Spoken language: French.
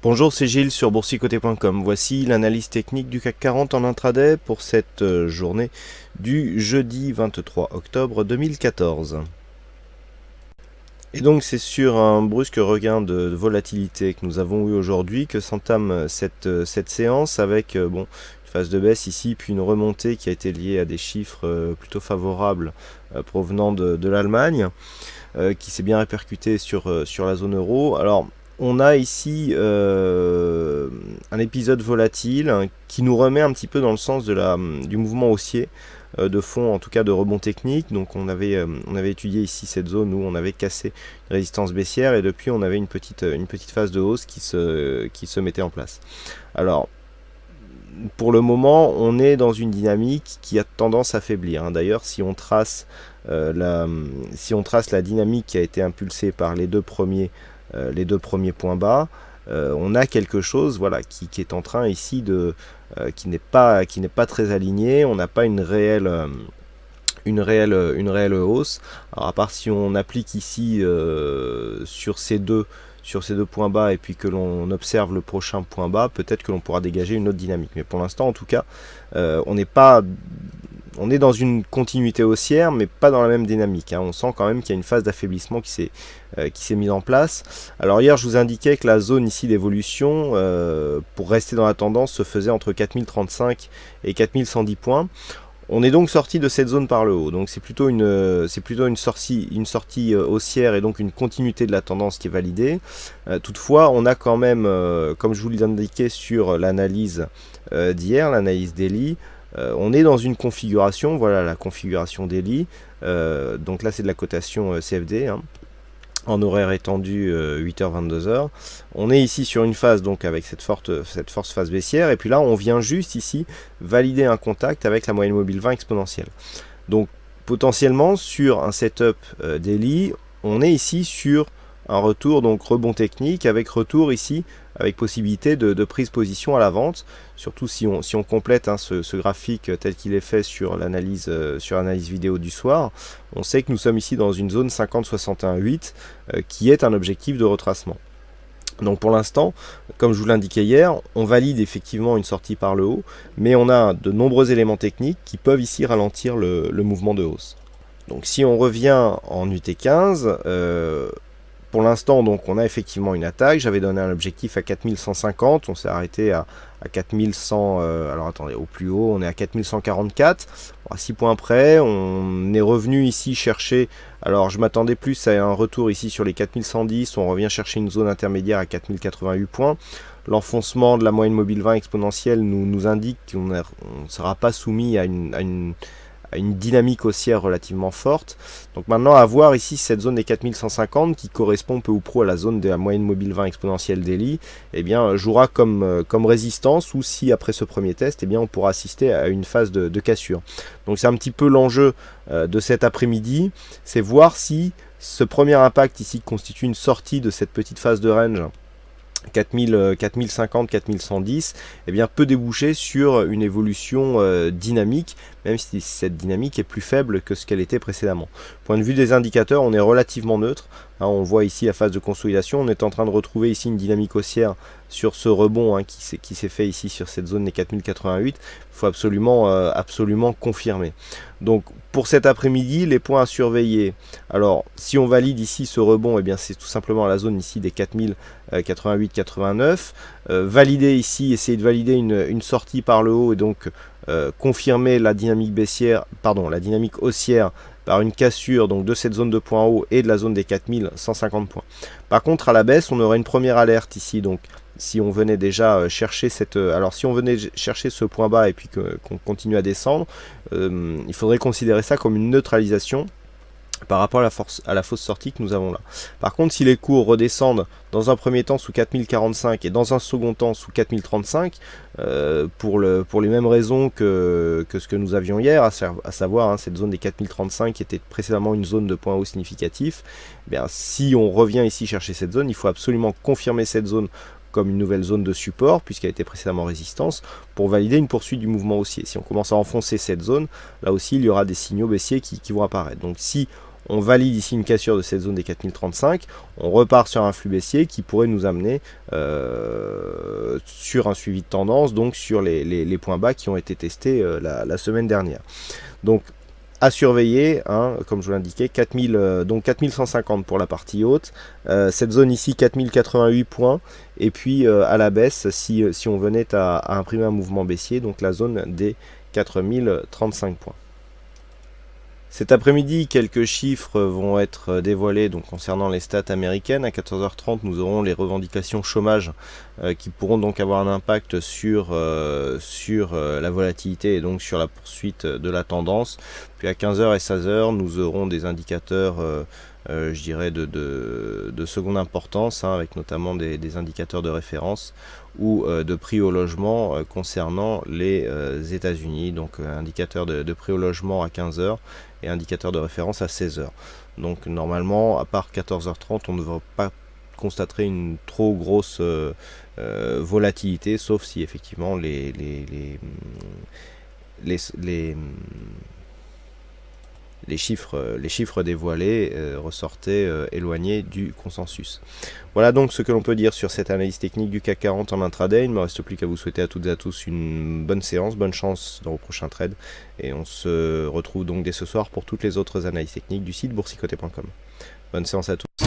Bonjour, c'est Gilles sur boursicoté.com. Voici l'analyse technique du CAC 40 en intraday pour cette journée du jeudi 23 octobre 2014. Et donc c'est sur un brusque regain de volatilité que nous avons eu aujourd'hui que s'entame cette séance avec une phase de baisse ici, puis une remontée qui a été liée à des chiffres plutôt favorables provenant de l'Allemagne, qui s'est bien répercuté sur la zone euro. Alors on a ici un épisode volatile qui nous remet un petit peu dans le sens du mouvement haussier de fond, en tout cas de rebond technique. Donc on avait étudié ici cette zone où on avait cassé une résistance baissière et depuis on avait une petite phase de hausse qui se mettait en place. Alors pour le moment on est dans une dynamique qui a tendance à faiblir. D'ailleurs si on trace la dynamique qui a été impulsée par les deux premiers points bas, on a quelque chose qui est en train ici qui n'est pas très aligné. On n'a pas une réelle hausse. Alors à part si on applique ici sur ces deux points bas et puis que l'on observe le prochain point bas, peut-être que l'on pourra dégager une autre dynamique. Mais pour l'instant en tout cas, on est dans une continuité haussière, mais pas dans la même dynamique. On sent quand même qu'il y a une phase d'affaiblissement qui s'est mise en place. Alors hier, je vous indiquais que la zone ici d'évolution, pour rester dans la tendance, se faisait entre 4035 et 4110 points. On est donc sorti de cette zone par le haut. Donc c'est plutôt une sortie haussière et donc une continuité de la tendance qui est validée. Toutefois, on a quand même, comme je vous l'ai indiqué sur l'analyse d'hier, l'analyse daily, on est dans une configuration, voilà la configuration daily, donc là c'est de la cotation CFD, en horaire étendu 8h-22h. On est ici sur une phase donc avec cette forte phase baissière, et puis là on vient juste ici valider un contact avec la moyenne mobile 20 exponentielle. Donc potentiellement sur un setup daily, on est ici sur un retour, donc rebond technique, avec retour ici, avec possibilité de prise position à la vente, surtout si on complète ce graphique tel qu'il est fait sur l'analyse vidéo du soir. On sait que nous sommes ici dans une zone 50-61-8 qui est un objectif de retracement. Donc pour l'instant, comme je vous l'indiquais hier, on valide effectivement une sortie par le haut, mais on a de nombreux éléments techniques qui peuvent ici ralentir le mouvement de hausse. Donc si on revient en UT15, pour l'instant, donc, on a effectivement une attaque. J'avais donné un objectif à 4150. On s'est arrêté à 4100. Alors attendez, au plus haut, on est à 4144. À 6 points près. On est revenu ici chercher. Alors, je m'attendais plus à un retour ici sur les 4110. On revient chercher une zone intermédiaire à 4088 points. L'enfoncement de la moyenne mobile 20 exponentielle nous indique qu'on ne sera pas soumis à une dynamique haussière relativement forte. Donc maintenant à voir ici cette zone des 4150 qui correspond peu ou prou à la zone de la moyenne mobile 20 exponentielle daily, jouera comme résistance, ou si après ce premier test on pourra assister à une phase de cassure. Donc c'est un petit peu l'enjeu de cet après-midi, c'est voir si ce premier impact ici constitue une sortie de cette petite phase de range 4050, 4110, peut déboucher sur une évolution dynamique, même si cette dynamique est plus faible que ce qu'elle était précédemment. Point de vue des indicateurs, on est relativement neutre. On voit ici la phase de consolidation, on est en train de retrouver ici une dynamique haussière sur ce rebond qui s'est fait ici sur cette zone des 4088. Il faut absolument confirmer. Donc pour cet après-midi, les points à surveiller. Alors si on valide ici ce rebond, c'est tout simplement la zone ici des 4088-89. Valider ici, essayer de valider une sortie par le haut et donc confirmer la dynamique haussière par une cassure donc de cette zone de points hauts et de la zone des 4150 points. Par contre à la baisse, on aurait une première alerte ici, donc si on venait déjà chercher ce point bas et puis qu'on continue à descendre, il faudrait considérer ça comme une neutralisation par rapport à la fausse sortie que nous avons là. Par contre, si les cours redescendent dans un premier temps sous 4045 et dans un second temps sous 4035, pour les mêmes raisons que ce que nous avions hier, à savoir cette zone des 4035 qui était précédemment une zone de point haut significatif, si on revient ici chercher cette zone, il faut absolument confirmer cette zone comme une nouvelle zone de support, puisqu'elle était précédemment résistance, pour valider une poursuite du mouvement haussier. Si on commence à enfoncer cette zone, là aussi il y aura des signaux baissiers qui vont apparaître. Donc si on valide ici une cassure de cette zone des 4035, on repart sur un flux baissier qui pourrait nous amener sur un suivi de tendance, donc sur les points bas qui ont été testés la semaine dernière. Donc à surveiller, hein, comme je vous l'indiquais, donc 4150 pour la partie haute, cette zone ici 4088 points, et puis à la baisse si on venait à imprimer un mouvement baissier, donc la zone des 4035 points. Cet après-midi, quelques chiffres vont être dévoilés donc, concernant les stats américaines. À 14h30, nous aurons les revendications chômage qui pourront donc avoir un impact sur la volatilité et donc sur la poursuite de la tendance. Puis à 15h et 16h, nous aurons des indicateurs je dirais de seconde importance, hein, avec notamment des indicateurs de référence ou de prix au logement concernant les États-Unis, donc indicateur de prix au logement à 15h et indicateur de référence à 16h. Donc normalement, à part 14h30, on ne devrait pas constater une trop grosse volatilité, sauf si effectivement les chiffres dévoilés ressortaient éloignés du consensus. Voilà donc ce que l'on peut dire sur cette analyse technique du CAC 40 en intraday. Il ne me reste plus qu'à vous souhaiter à toutes et à tous une bonne séance, bonne chance dans vos prochains trades. Et on se retrouve donc dès ce soir pour toutes les autres analyses techniques du site boursicoté.com. Bonne séance à tous.